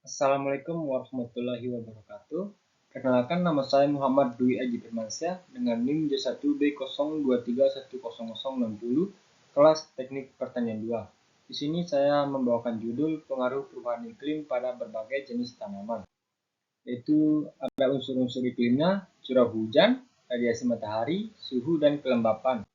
Assalamualaikum warahmatullahi wabarakatuh. Perkenalkan, nama saya Muhammad Dwi Aji Firmansyah dengan NIM J1B02310060 kelas Teknik Pertanian 2. Di sini saya membawakan judul pengaruh perubahan iklim pada berbagai jenis tanaman. Yaitu ada unsur-unsur iklimnya, curah hujan, radiasi matahari, suhu, dan kelembapan.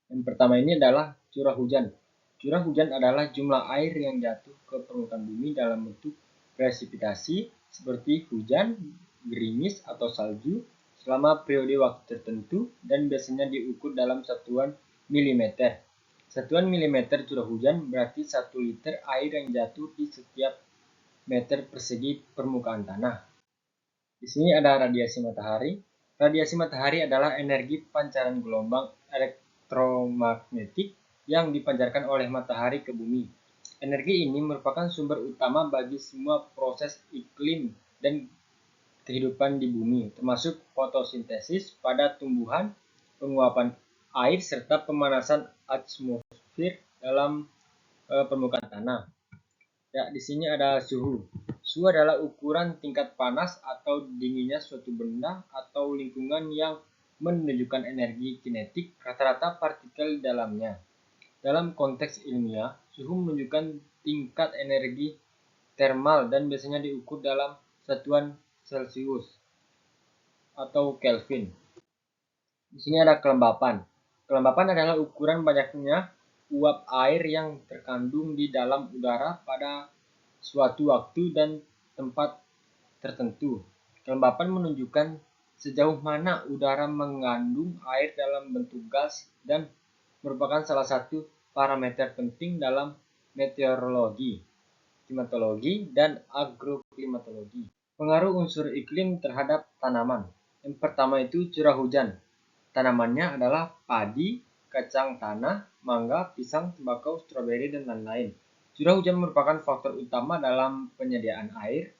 Yang pertama ini adalah curah hujan. Curah hujan adalah jumlah air yang jatuh ke permukaan bumi dalam bentuk presipitasi seperti hujan, gerimis, atau salju selama periode waktu tertentu dan biasanya diukur dalam satuan milimeter. Satuan milimeter curah hujan berarti 1 liter air yang jatuh di setiap meter persegi permukaan tanah. Di sini ada radiasi matahari. Radiasi matahari adalah energi pancaran gelombang elektromagnetik yang dipancarkan oleh matahari ke bumi. Energi ini merupakan sumber utama bagi semua proses iklim dan kehidupan di bumi, termasuk fotosintesis pada tumbuhan, penguapan air, serta pemanasan atmosfer dalam permukaan tanah. Ya, di sini ada suhu. Suhu adalah ukuran tingkat panas atau dinginnya suatu benda atau lingkungan yang menunjukkan energi kinetik rata-rata partikel di dalamnya. Dalam konteks ilmiah, suhu menunjukkan tingkat energi termal dan biasanya diukur dalam satuan Celcius atau Kelvin. Di sini ada kelembapan. Kelembapan adalah ukuran banyaknya uap air yang terkandung di dalam udara pada suatu waktu dan tempat tertentu. Kelembapan menunjukkan sejauh mana udara mengandung air dalam bentuk gas dan merupakan salah satu parameter penting dalam meteorologi, klimatologi, dan agroklimatologi. Pengaruh unsur iklim terhadap tanaman. Yang pertama itu curah hujan. Tanamannya adalah padi, kacang tanah, mangga, pisang, tembakau, stroberi, dan lain-lain. Curah hujan merupakan faktor utama dalam penyediaan air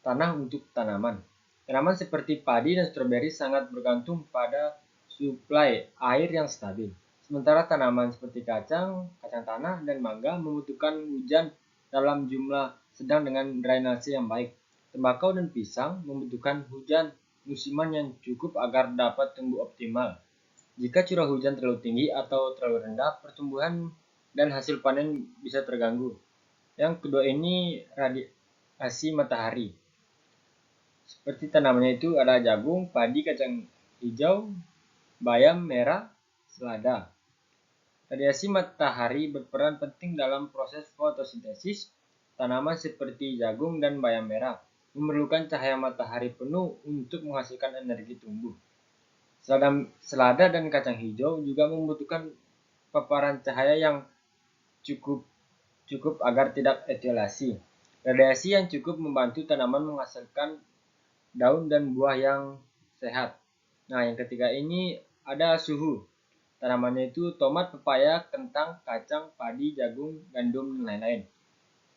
tanah untuk tanaman. Tanaman seperti padi dan stroberi sangat bergantung pada suplai air yang stabil. Sementara tanaman seperti kacang, kacang tanah, dan mangga membutuhkan hujan dalam jumlah sedang dengan drainase yang baik. Tembakau dan pisang membutuhkan hujan musiman yang cukup agar dapat tumbuh optimal. Jika curah hujan terlalu tinggi atau terlalu rendah, pertumbuhan dan hasil panen bisa terganggu. Yang kedua ini radiasi matahari. Seperti tanamannya itu ada jagung, padi, kacang hijau, bayam merah, selada. Radiasi matahari berperan penting dalam proses fotosintesis. Tanaman seperti jagung dan bayam merah memerlukan cahaya matahari penuh untuk menghasilkan energi tumbuh. Selada dan kacang hijau juga membutuhkan paparan cahaya yang cukup agar tidak etiolasi. Radiasi yang cukup membantu tanaman menghasilkan daun dan buah yang sehat. Nah, yang ketiga ini ada suhu. Tanamannya itu tomat, pepaya, kentang, kacang, padi, jagung, gandum, dan lain-lain.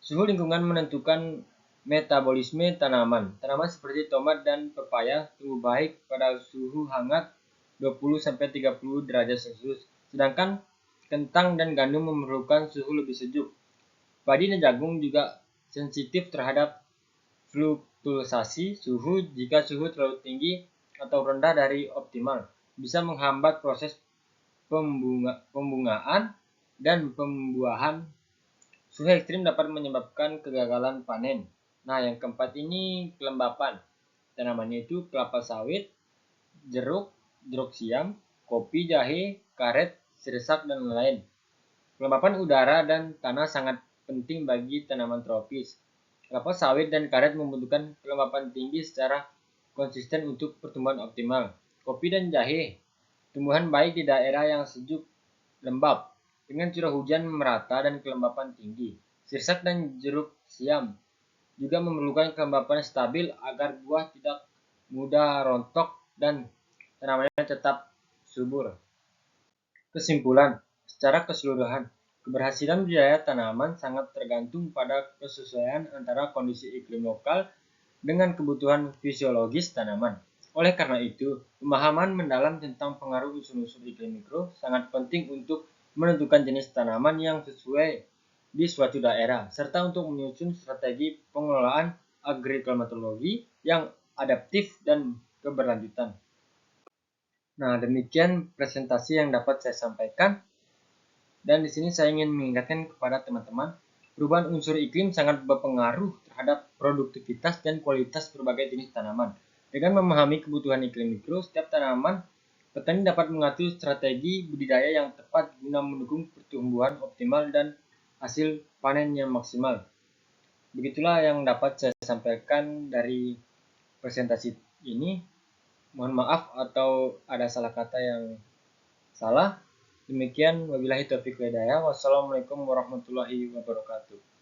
Suhu lingkungan menentukan metabolisme tanaman. Tanaman seperti tomat dan pepaya tumbuh baik pada suhu hangat 20-30 derajat Celcius, sedangkan kentang dan gandum memerlukan suhu lebih sejuk. Padi dan jagung juga sensitif terhadap fluktuasi suhu. Jika suhu terlalu tinggi atau rendah dari optimal, bisa menghambat proses pembungaan dan pembuahan. Suhu ekstrim dapat menyebabkan kegagalan panen. Nah, yang keempat ini kelembapan. Tanamannya itu kelapa sawit, jeruk, jeruk siam, kopi, jahe, karet, sirsak, dan lain-lain. Kelembapan udara dan tanah sangat penting bagi tanaman tropis. Kelapa sawit dan karet membutuhkan kelembapan tinggi secara konsisten untuk pertumbuhan optimal. Kopi dan jahe tumbuhan baik di daerah yang sejuk lembab dengan curah hujan merata dan kelembapan tinggi. Sirsak dan jeruk siam juga memerlukan kelembapan stabil agar buah tidak mudah rontok dan tanamannya tetap subur. Kesimpulan, secara keseluruhan, keberhasilan budidaya tanaman sangat tergantung pada kesesuaian antara kondisi iklim lokal dengan kebutuhan fisiologis tanaman. Oleh karena itu, pemahaman mendalam tentang pengaruh unsur-unsur iklim mikro sangat penting untuk menentukan jenis tanaman yang sesuai di suatu daerah, serta untuk menyusun strategi pengelolaan agroklimatologi yang adaptif dan keberlanjutan. Nah, demikian presentasi yang dapat saya sampaikan. Dan di sini saya ingin mengingatkan kepada teman-teman, perubahan unsur iklim sangat berpengaruh terhadap produktivitas dan kualitas berbagai jenis tanaman. Dengan memahami kebutuhan iklim mikro setiap tanaman, petani dapat mengatur strategi budidaya yang tepat guna mendukung pertumbuhan optimal dan hasil panen yang maksimal. Begitulah yang dapat saya sampaikan dari presentasi ini. Mohon maaf atau ada salah kata yang salah. Demikian, wabillahi taufiq wal hidayah. Wassalamualaikum warahmatullahi wabarakatuh.